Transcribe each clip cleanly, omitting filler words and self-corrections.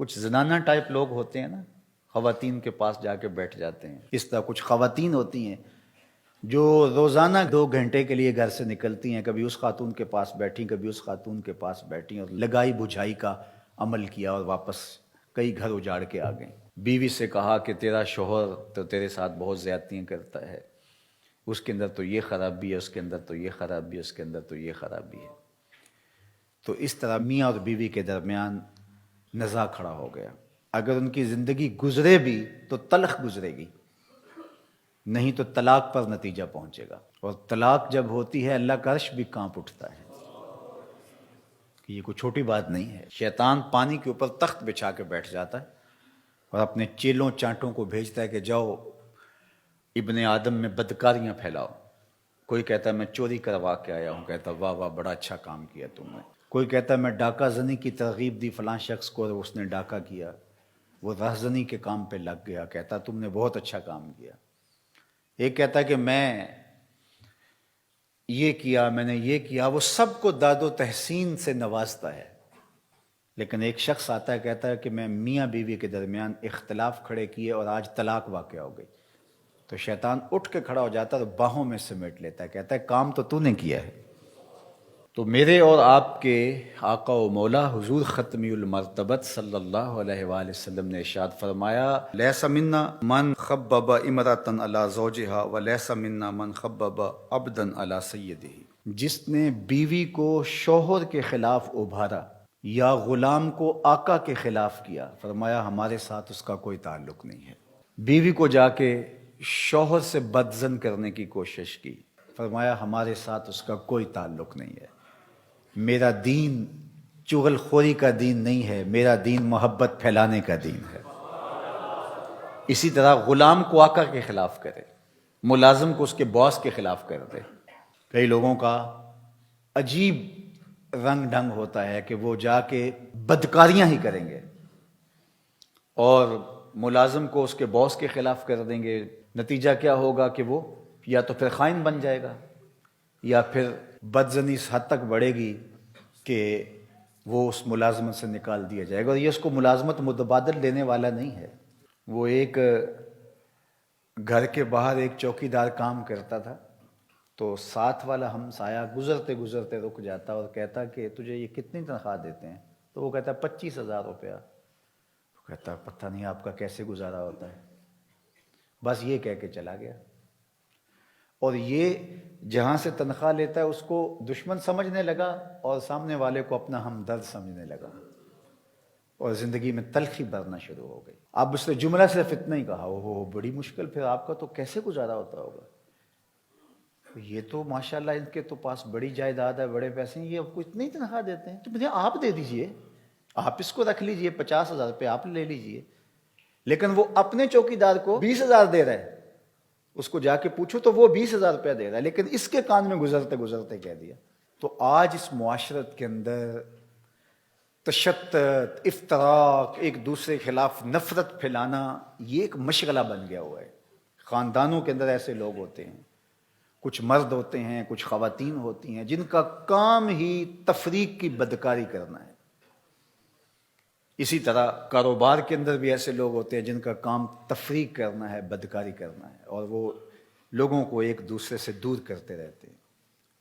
کچھ زنانہ ٹائپ لوگ ہوتے ہیں نا، خواتین کے پاس جا کے بیٹھ جاتے ہیں. اس طرح کچھ خواتین ہوتی ہیں جو روزانہ 2 گھنٹے کے لیے گھر سے نکلتی ہیں، کبھی اس خاتون کے پاس بیٹھیں، کبھی اس خاتون کے پاس بیٹھیں، اور لگائی بجھائی کا عمل کیا اور واپس کئی گھر اجاڑ کے آ گئیں. بیوی سے کہا کہ تیرا شوہر تو تیرے ساتھ بہت زیادتیاں کرتا ہے، اس کے اندر تو یہ خرابی ہے، اس کے اندر تو یہ خرابی ہے، اس کے اندر تو یہ خرابی ہے. تو اس طرح میاں اور بیوی کے درمیان نزاع کھڑا ہو گیا. اگر ان کی زندگی گزرے بھی تو تلخ گزرے گی، نہیں تو طلاق پر نتیجہ پہنچے گا. اور طلاق جب ہوتی ہے اللہ کا عرش بھی کانپ اٹھتا ہے. یہ کوئی چھوٹی بات نہیں ہے. شیطان پانی کے اوپر تخت بچھا کے بیٹھ جاتا ہے اور اپنے چیلوں چانٹوں کو بھیجتا ہے کہ جاؤ ابن آدم میں بدکاریاں پھیلاؤ. کوئی کہتا ہے میں چوری کروا کے آیا ہوں، کہتا واہ واہ بڑا اچھا کام کیا تم نے. کوئی کہتا ہے میں ڈاکہ زنی کی ترغیب دی فلاں شخص کو اور اس نے ڈاکہ کیا، وہ رہزنی کے کام پہ لگ گیا، کہتا تم نے بہت اچھا کام کیا. ایک کہتا ہے کہ میں یہ کیا، میں نے یہ کیا. وہ سب کو داد و تحسین سے نوازتا ہے. لیکن ایک شخص آتا ہے کہتا ہے کہ میں میاں بیوی کے درمیان اختلاف کھڑے کیے اور آج طلاق واقع ہو گئی. تو شیطان اٹھ کے کھڑا ہو جاتا ہے اور باہوں میں سمیٹ لیتا ہے، کہتا ہے کام تو نے کیا ہے. تو میرے اور آپ کے آقا و مولا حضور ختمی المرتبت صلی اللہ علیہ وآلہ وسلم نے ارشاد فرمایا لیس منا من خبب امرأة علی زوجہا ولیس منا من خبب عبدا علی سیدہ. جس نے بیوی کو شوہر کے خلاف ابھارا یا غلام کو آقا کے خلاف کیا، فرمایا ہمارے ساتھ اس کا کوئی تعلق نہیں ہے. بیوی کو جا کے شوہر سے بدزن کرنے کی کوشش کی، فرمایا ہمارے ساتھ اس کا کوئی تعلق نہیں ہے. میرا دین چغل خوری کا دین نہیں ہے، میرا دین محبت پھیلانے کا دین ہے. اسی طرح غلام کو آقا کے خلاف کرے، ملازم کو اس کے باس کے خلاف کر دے. کئی لوگوں کا عجیب رنگ ڈھنگ ہوتا ہے کہ وہ جا کے بدکاریاں ہی کریں گے اور ملازم کو اس کے باس کے خلاف کر دیں گے. نتیجہ کیا ہوگا کہ وہ یا تو پھر خائن بن جائے گا یا پھر بدزنی اس حد تک بڑھے گی کہ وہ اس ملازمت سے نکال دیا جائے گا. اور یہ اس کو ملازمت متبادل دینے والا نہیں ہے. وہ ایک گھر کے باہر ایک چوکی دار کام کرتا تھا، تو ساتھ والا ہمسایہ گزرتے گزرتے رک جاتا اور کہتا کہ تجھے یہ کتنی تنخواہ دیتے ہیں؟ تو وہ کہتا 25,000 روپیہ. کہتا پتہ نہیں آپ کا کیسے گزارا ہوتا ہے. بس یہ کہہ کے چلا گیا. اور یہ جہاں سے تنخواہ لیتا ہے اس کو دشمن سمجھنے لگا اور سامنے والے کو اپنا ہمدرد سمجھنے لگا اور زندگی میں تلخی بھرنا شروع ہو گئی. اب اس نے جملہ صرف اتنا ہی کہا وہ بڑی مشکل، پھر آپ کا تو کیسے گزارا ہوتا ہوگا؟ یہ تو ماشاءاللہ ان کے تو پاس بڑی جائیداد ہے، بڑے پیسے ہیں، یہ آپ کو اتنی تنخواہ دیتے ہیں؟ تو مجھے آپ دے دیجئے، آپ اس کو رکھ لیجئے، 50,000 روپے آپ لے لیجئے. لیکن وہ اپنے چوکی دار کو 20,000 دے رہا ہے. اس کو جا کے پوچھو تو وہ 20,000 روپیہ دے رہا ہے، لیکن اس کے کان میں گزرتے گزرتے کہہ دیا. تو آج اس معاشرت کے اندر تشدد، افتراق، ایک دوسرے کے خلاف نفرت پھیلانا یہ ایک مشغلہ بن گیا ہوا ہے. خاندانوں کے اندر ایسے لوگ ہوتے ہیں، کچھ مرد ہوتے ہیں، کچھ خواتین ہوتی ہیں جن کا کام ہی تفریق کی بدکاری کرنا ہے. اسی طرح کاروبار کے اندر بھی ایسے لوگ ہوتے ہیں جن کا کام تفریق کرنا ہے، بدکاری کرنا ہے، اور وہ لوگوں کو ایک دوسرے سے دور کرتے رہتے ہیں.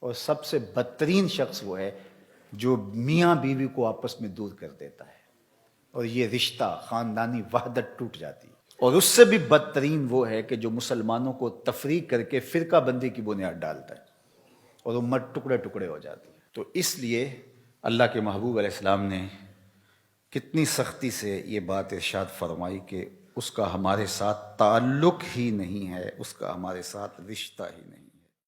اور سب سے بدترین شخص وہ ہے جو میاں بیوی کو آپس میں دور کر دیتا ہے اور یہ رشتہ خاندانی وحدت ٹوٹ جاتی ہے. اور اس سے بھی بدترین وہ ہے کہ جو مسلمانوں کو تفریق کر کے فرقہ بندی کی بنیاد ڈالتا ہے اور امت ٹکڑے ٹکڑے ہو جاتی ہے. تو اس لیے اللہ کے محبوب علیہ السلام نے کتنی سختی سے یہ بات ارشاد فرمائی کہ اس کا ہمارے ساتھ تعلق ہی نہیں ہے، اس کا ہمارے ساتھ رشتہ ہی نہیں.